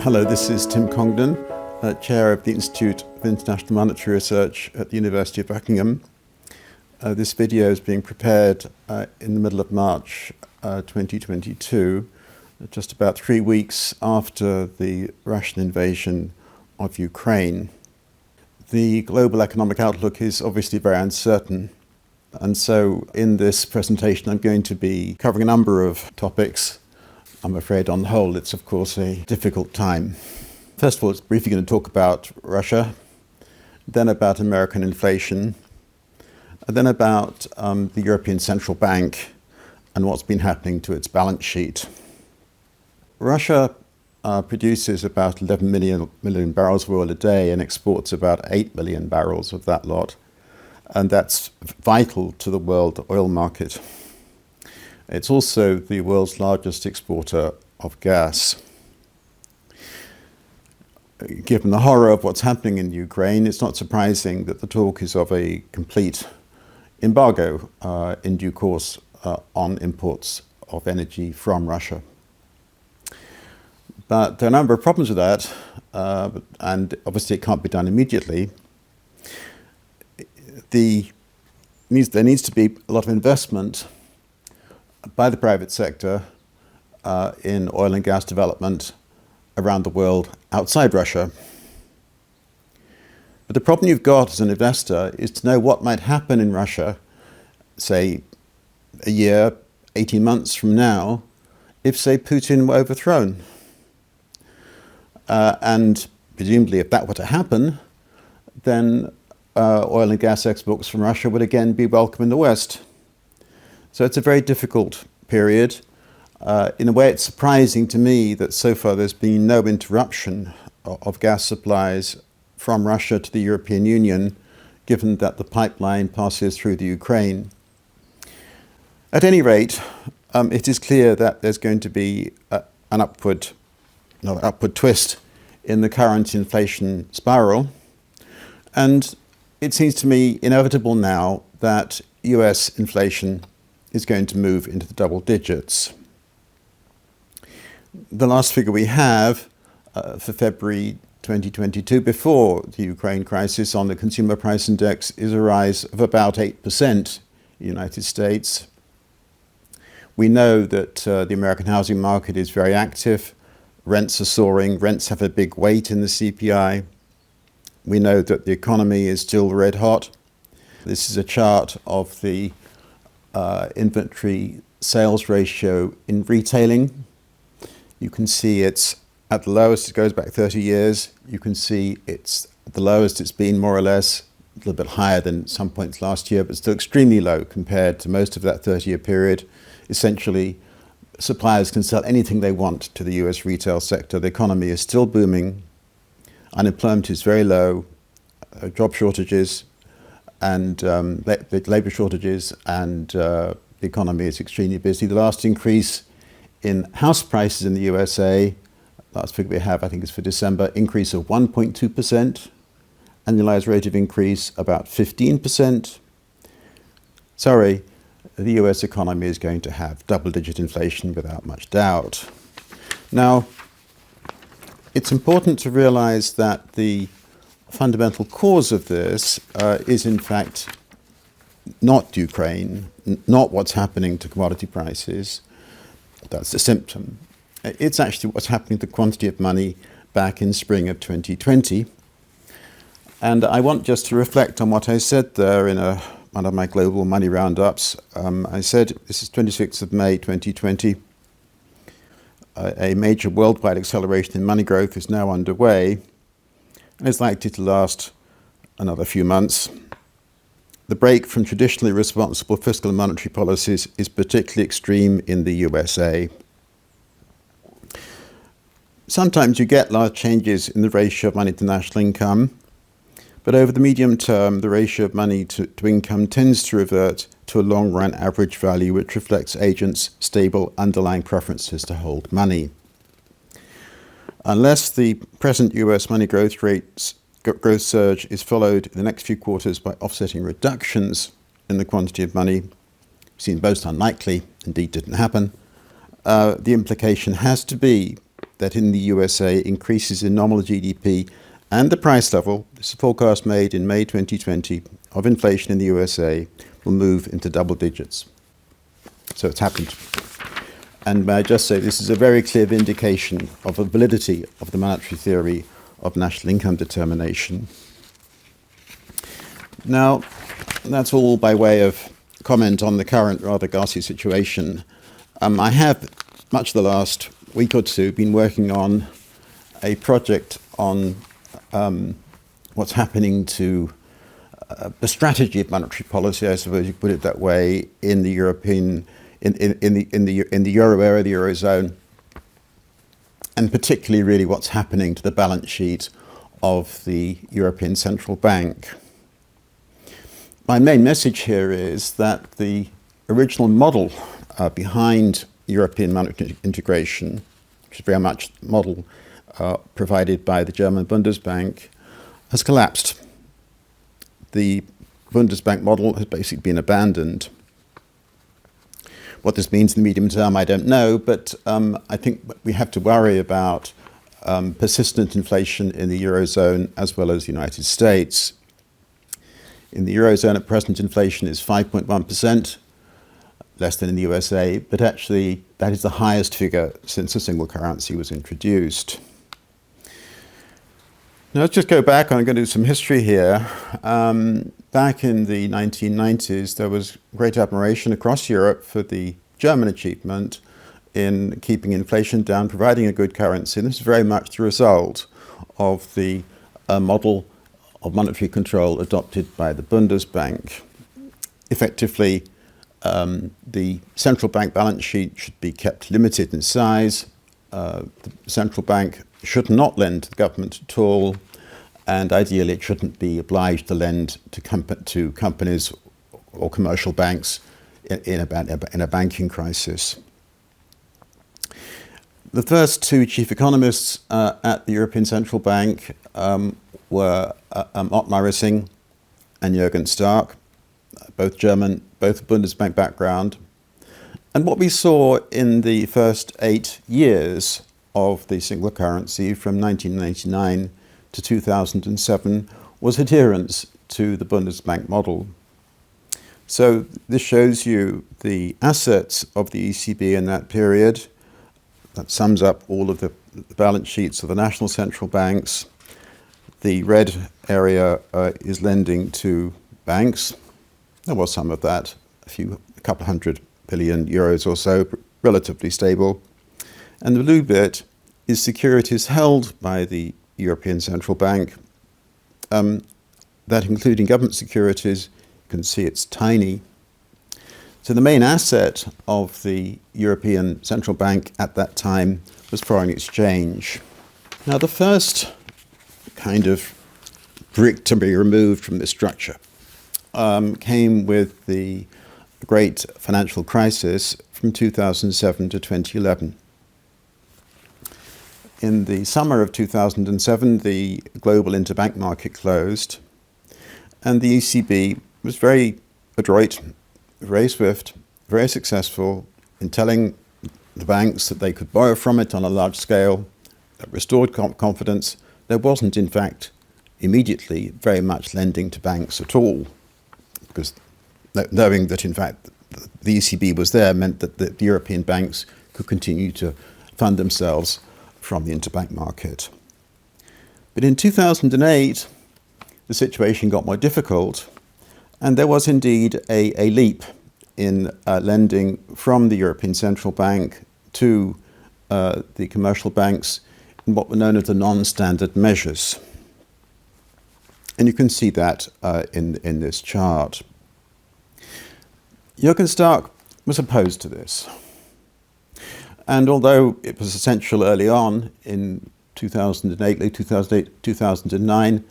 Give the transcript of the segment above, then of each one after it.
Hello, this is Tim Congdon, Chair of the Institute of International Monetary Research at the University of Buckingham. This video is being prepared in the middle of March 2022, just about 3 weeks after the Russian invasion of Ukraine. The global economic outlook is obviously very uncertain, and so in this presentation I'm going to be covering a number of topics. I'm afraid on the whole it's of course a difficult time. First of all, it's briefly going to talk about Russia, then about American inflation, and then about the European Central Bank and what's been happening to its balance sheet. Russia produces about 11 million barrels of oil a day and exports about 8 million barrels of that lot, and that's vital to the world oil market. It's also the world's largest exporter of gas. Given the horror of what's happening in Ukraine, it's not surprising that the talk is of a complete embargo in due course on imports of energy from Russia. But there are a number of problems with that, and obviously it can't be done immediately. There needs to be a lot of investment by the private sector in oil and gas development around the world outside Russia. But the problem you've got as an investor is to know what might happen in Russia, say a year, 18 months from now, if, say, Putin were overthrown. And presumably if that were to happen, then oil and gas exports from Russia would again be welcome in the West. So it's a very difficult period. In a way, it's surprising to me that so far there's been no interruption of gas supplies from Russia to the European Union, given that the pipeline passes through the Ukraine. At any rate, it is clear that there's going to be an upward twist in the current inflation spiral. And it seems to me inevitable now that US inflation is going to move into the double digits. The last figure we have for February 2022, before the Ukraine crisis, on the consumer price index is a rise of about 8% in the United States. We know that the American housing market is very active. Rents are soaring. Rents have a big weight in the CPI. We know that the economy is still red hot. This is a chart of the inventory sales ratio in retailing. You can see it's at the lowest. It goes back 30 years. You can see it's at the lowest it's been, more or less, a little bit higher than some points last year, but still extremely low compared to most of that 30-year period. Essentially, suppliers can sell anything they want to the US retail sector. The economy is still booming. Unemployment is very low. Job shortages and labour shortages, and the economy is extremely busy. The last increase in house prices in the USA, last figure we have I think is for December, increase of 1.2%, annualized rate of increase about 15%. Sorry, the US economy is going to have double-digit inflation without much doubt. Now, it's important to realize that the fundamental cause of this is in fact not Ukraine, not what's happening to commodity prices. That's the symptom. It's actually what's happening to the quantity of money back in spring of 2020. And I want just to reflect on what I said there in one of my global money roundups. I said, this is 26th of May 2020, a major worldwide acceleration in money growth is now underway and is likely to last another few months. The break from traditionally responsible fiscal and monetary policies is particularly extreme in the USA. Sometimes you get large changes in the ratio of money to national income, but over the medium term, the ratio of money to income tends to revert to a long-run average value which reflects agents' stable underlying preferences to hold money. Unless the present US money growth surge is followed in the next few quarters by offsetting reductions in the quantity of money, seems most unlikely, indeed didn't happen, the implication has to be that in the USA increases in nominal GDP and the price level, this is a forecast made in May 2020, of inflation in the USA will move into double digits. So it's happened. And may I just say, this is a very clear vindication of the validity of the monetary theory of national income determination. Now, that's all by way of comment on the current rather ghastly situation. I have, much of the last week or two, been working on a project on what's happening to the strategy of monetary policy, I suppose you put it that way, in the European, in the euro area, the Eurozone, and particularly really what's happening to the balance sheet of the European Central Bank. My main message here is that the original model behind European monetary integration, which is very much the model provided by the German Bundesbank, has collapsed. The Bundesbank model has basically been abandoned. What this means in the medium term, I don't know, but I think we have to worry about persistent inflation in the Eurozone as well as the United States. In the Eurozone at present, inflation is 5.1%, less than in the USA, but actually that is the highest figure since a single currency was introduced. Now let's just go back. I'm going to do some history here. Back in the 1990s, there was great admiration across Europe for the German achievement in keeping inflation down, providing a good currency. And this is very much the result of the model of monetary control adopted by the Bundesbank. Effectively, the central bank balance sheet should be kept limited in size. The central bank should not lend to the government at all, and ideally it shouldn't be obliged to lend to companies or commercial banks in a banking crisis. The first two chief economists at the European Central Bank were Ottmar Issing and Jürgen Stark, both German, both Bundesbank background. And what we saw in the first 8 years of the single currency from 1999 to 2007 was adherence to the Bundesbank model. So this shows you the assets of the ECB in that period. That sums up all of the balance sheets of the national central banks. The red area is lending to banks. There was some of that, a couple hundred billion euros or so, relatively stable. And the blue bit is securities held by the European Central Bank. That including government securities, you can see it's tiny. So the main asset of the European Central Bank at that time was foreign exchange. Now the first kind of brick to be removed from this structure came with the great financial crisis from 2007 to 2011. In the summer of 2007, the global interbank market closed, and the ECB was very adroit, very swift, very successful in telling the banks that they could borrow from it on a large scale. That restored confidence. There wasn't, in fact, immediately very much lending to banks at all, because knowing that, in fact, the ECB was there meant that the European banks could continue to fund themselves from the interbank market. But in 2008, the situation got more difficult, and there was indeed a leap in lending from the European Central Bank to the commercial banks in what were known as the Nonstandard measures. And you can see that in this chart. Jürgen Stark was opposed to this. And although it was essential early on in 2008, late 2008, 2009,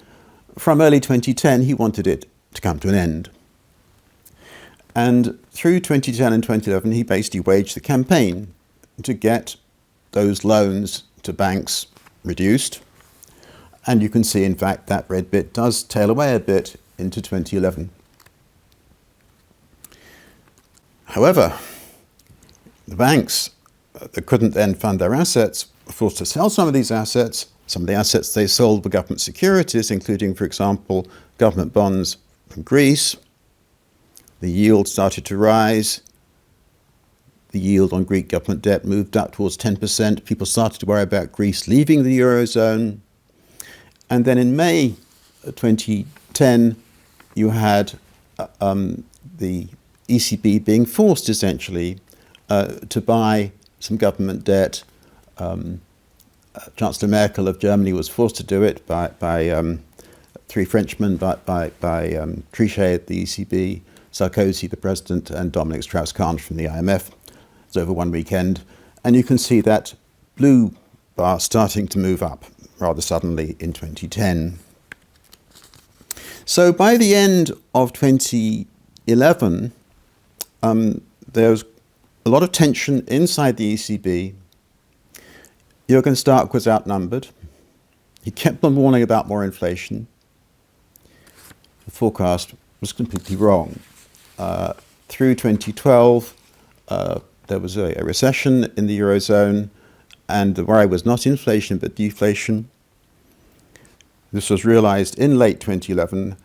from early 2010, he wanted it to come to an end. And through 2010 and 2011, he basically waged the campaign to get those loans to banks reduced. And you can see, in fact, that red bit does tail away a bit into 2011. However, the banks that couldn't then fund their assets forced to sell some of these assets. Some of the assets they sold were government securities, including, for example, government bonds from Greece. The yield started to rise. The yield on Greek government debt moved up towards 10%. People started to worry about Greece leaving the Eurozone. And then in May 2010, you had the ECB being forced, essentially, to buy some government debt. Chancellor Merkel of Germany was forced to do it by three Frenchmen, by Trichet at the ECB, Sarkozy, the president, and Dominic Strauss-Kahn from the IMF. It's over one weekend. And you can see that blue bar starting to move up rather suddenly in 2010. So by the end of 2011, there was a lot of tension inside the ECB. Jürgen Stark was outnumbered. He kept on warning about more inflation. The forecast was completely wrong. Through 2012, there was a recession in the Eurozone, and the worry was not inflation but deflation. This was realized in late 2011,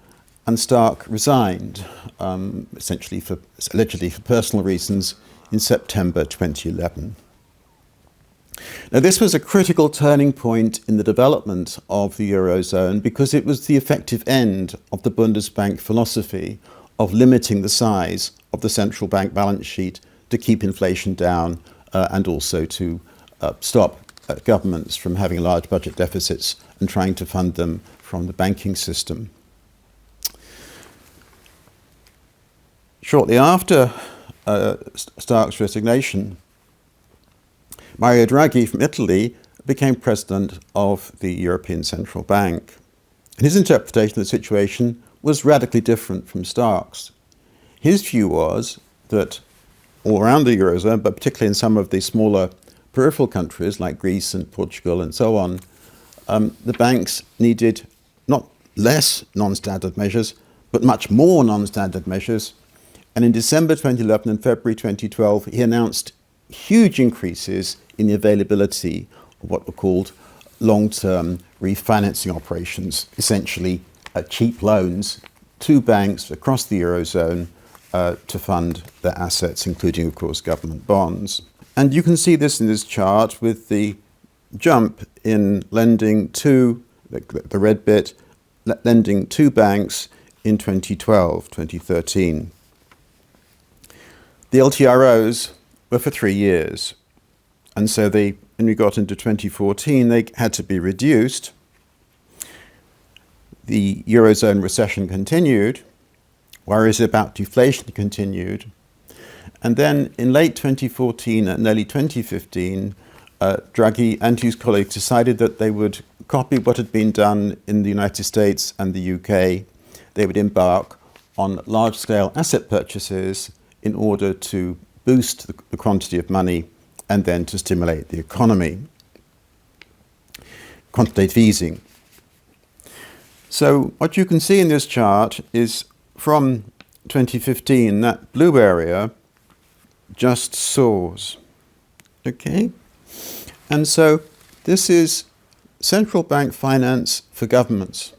and Stark resigned, allegedly for personal reasons, in September 2011. Now, this was a critical turning point in the development of the Eurozone because it was the effective end of the Bundesbank philosophy of limiting the size of the central bank balance sheet to keep inflation down and also to stop governments from having large budget deficits and trying to fund them from the banking system. Shortly after Stark's resignation, Mario Draghi from Italy became president of the European Central Bank. And his interpretation of the situation was radically different from Stark's. His view was that all around the Eurozone, but particularly in some of the smaller peripheral countries like Greece and Portugal and so on, the banks needed not less non-standard measures, but much more non-standard measures. And in December 2011 and February 2012, he announced huge increases in the availability of what were called long-term refinancing operations, essentially cheap loans to banks across the Eurozone to fund their assets, including, of course, government bonds. And you can see this in this chart with the jump in lending to, the red bit, lending to banks in 2012, 2013. The LTROs were for 3 years. And so when we got into 2014, they had to be reduced. The Eurozone recession continued. Worries about deflation continued. And then in late 2014 and early 2015, Draghi and his colleagues decided that they would copy what had been done in the United States and the UK. They would embark on large-scale asset purchases in order to boost the quantity of money and then to stimulate the economy. Quantitative easing. So what you can see in this chart is from 2015, that blue area just soars. Okay? And so this is central bank finance for governments.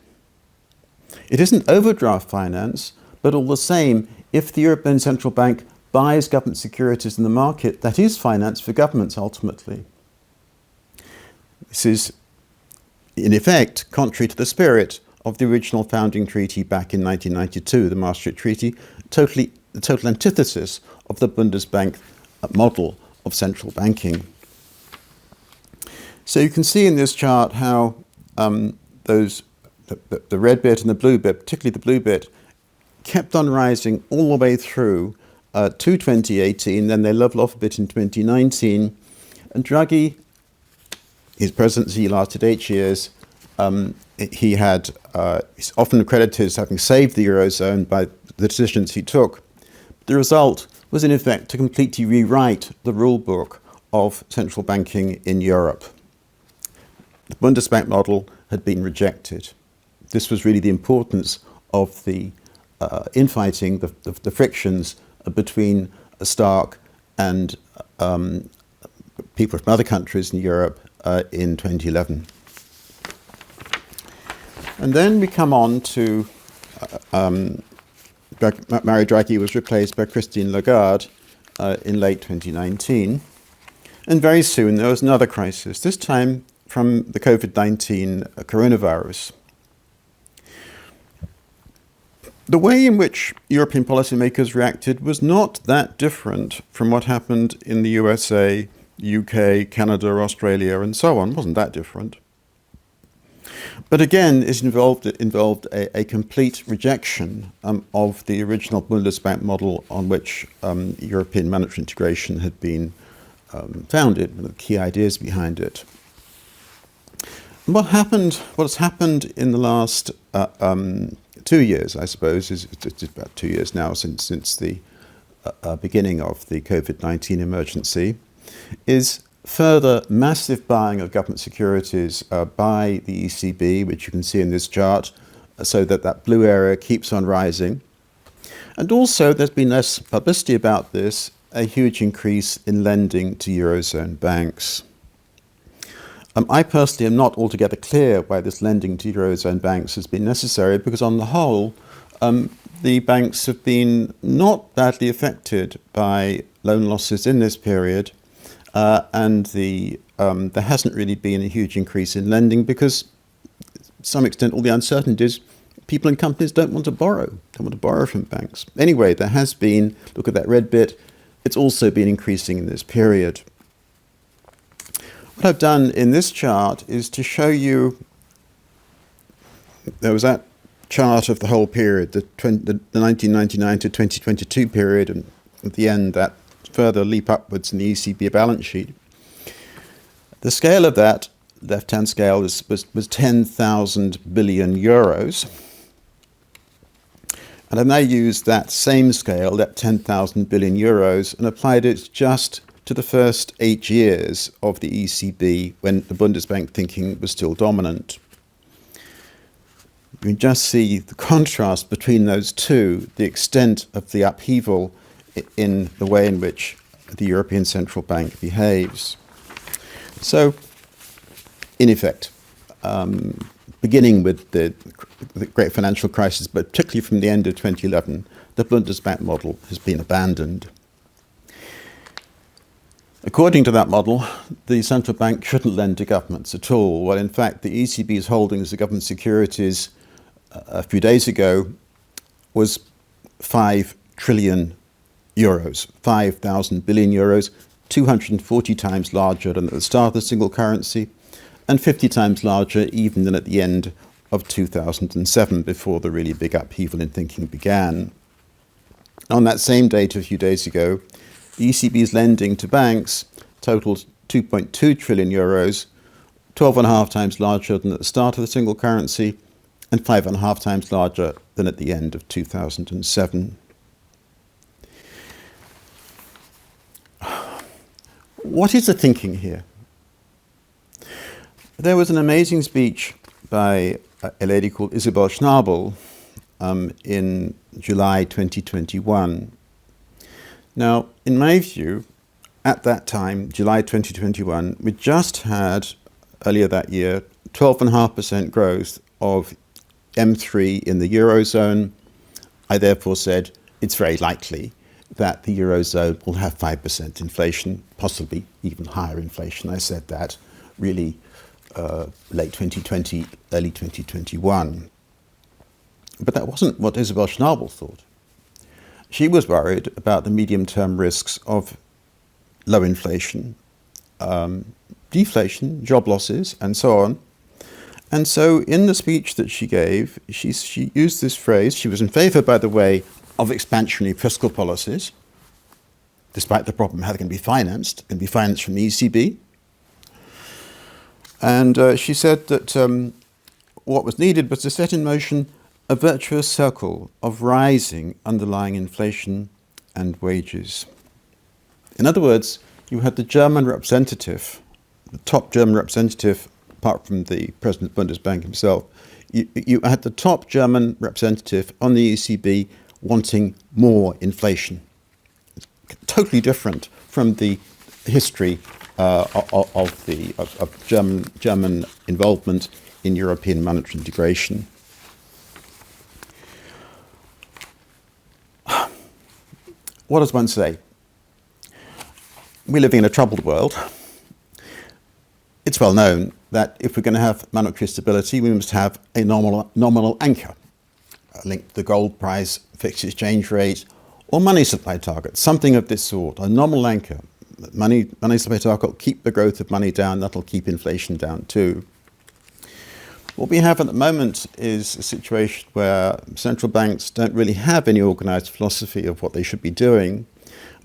It isn't overdraft finance, but all the same, if the European Central Bank buys government securities in the market, that is finance for governments ultimately. This is, in effect, contrary to the spirit of the original founding treaty back in 1992, the Maastricht Treaty, the total antithesis of the Bundesbank model of central banking. So you can see in this chart how the red bit and the blue bit, particularly the blue bit, kept on rising all the way through to 2018, then they level off a bit in 2019. And Draghi, his presidency lasted 8 years. He's often credited as having saved the Eurozone by the decisions he took. The result was, in effect, to completely rewrite the rule book of central banking in Europe. The Bundesbank model had been rejected. This was really the importance of the infighting, the frictions between Stark and people from other countries in Europe in 2011. And then we come on to Mario Draghi was replaced by Christine Lagarde in late 2019. And very soon there was another crisis, this time from the COVID-19 coronavirus. The way in which European policymakers reacted was not that different from what happened in the USA, UK, Canada, Australia, and so on. It wasn't that different. But again, it involved a complete rejection of the original Bundesbank model on which European monetary integration had been founded, the key ideas behind it. And what has happened in the last 2 years, I suppose, it's about 2 years now since the beginning of the COVID-19 emergency, is further massive buying of government securities by the ECB, which you can see in this chart, so that blue area keeps on rising. And also, there's been less publicity about this, a huge increase in lending to Eurozone banks. I personally am not altogether clear why this lending to Eurozone banks has been necessary, because on the whole, the banks have been not badly affected by loan losses in this period, and there hasn't really been a huge increase in lending because, to some extent, all the uncertainties, people and companies don't want to borrow from banks. Anyway, there has been, look at that red bit, it's also been increasing in this period. What I've done in this chart is to show you, there was that chart of the whole period, the 1999 to 2022 period, and at the end that further leap upwards in the ECB balance sheet. The scale of that, left-hand scale, was 10,000 billion euros. And I've now used that same scale, that 10,000 billion euros, and applied it just to the first 8 years of the ECB when the Bundesbank thinking was still dominant. You can just see the contrast between those two, the extent of the upheaval in the way in which the European Central Bank behaves. So, in effect, beginning with the great financial crisis, but particularly from the end of 2011, the Bundesbank model has been abandoned. According to that model, the central bank shouldn't lend to governments at all. Well, in fact, the ECB's holdings of government securities a few days ago was 5 trillion euros, 5,000 billion euros, 240 times larger than at the start of the single currency, and 50 times larger even than at the end of 2007, before the really big upheaval in thinking began. On that same date a few days ago, the ECB's lending to banks totaled 2.2 trillion euros, 12.5 times larger than at the start of the single currency, and 5.5 times larger than at the end of 2007. What is the thinking here? There was an amazing speech by a lady called Isabel Schnabel in July 2021. Now, in my view, at that time, July 2021, we just had, earlier that year, 12.5% growth of M3 in the Eurozone. I therefore said it's very likely that the Eurozone will have 5% inflation, possibly even higher inflation. I said that really late 2020, early 2021. But that wasn't what Isabel Schnabel thought. She was worried about the medium-term risks of low inflation, deflation, job losses, and so on. And so in the speech that she gave, she used this phrase. She was in favor, by the way, of expansionary fiscal policies, despite the problem how they're going to be financed. They're going to be financed from the ECB. And she said that what was needed was to set in motion a virtuous circle of rising underlying inflation and wages. In other words, you had the German representative, the top German representative, apart from the president of the Bundesbank himself, you had the top German representative on the ECB wanting more inflation. It's totally different from the history of German involvement in European monetary integration. What does one say? We're living in a troubled world. It's well known that if we're going to have monetary stability, we must have a nominal anchor linked to the gold price, fixed exchange rate, or money supply target, something of this sort, a nominal anchor. Money supply target will keep the growth of money down, that'll keep inflation down too. What we have at the moment is a situation where central banks don't really have any organized philosophy of what they should be doing.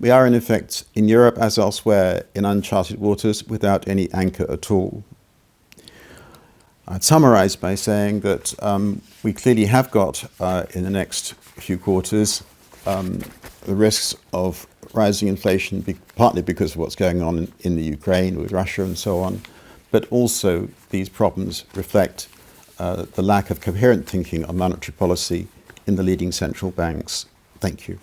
We are, in effect, in Europe as elsewhere, in uncharted waters without any anchor at all. I'd summarize by saying that we clearly have got, in the next few quarters, the risks of rising inflation, partly because of what's going on in the Ukraine with Russia and so on, but also these problems reflect the lack of coherent thinking on monetary policy in the leading central banks. Thank you.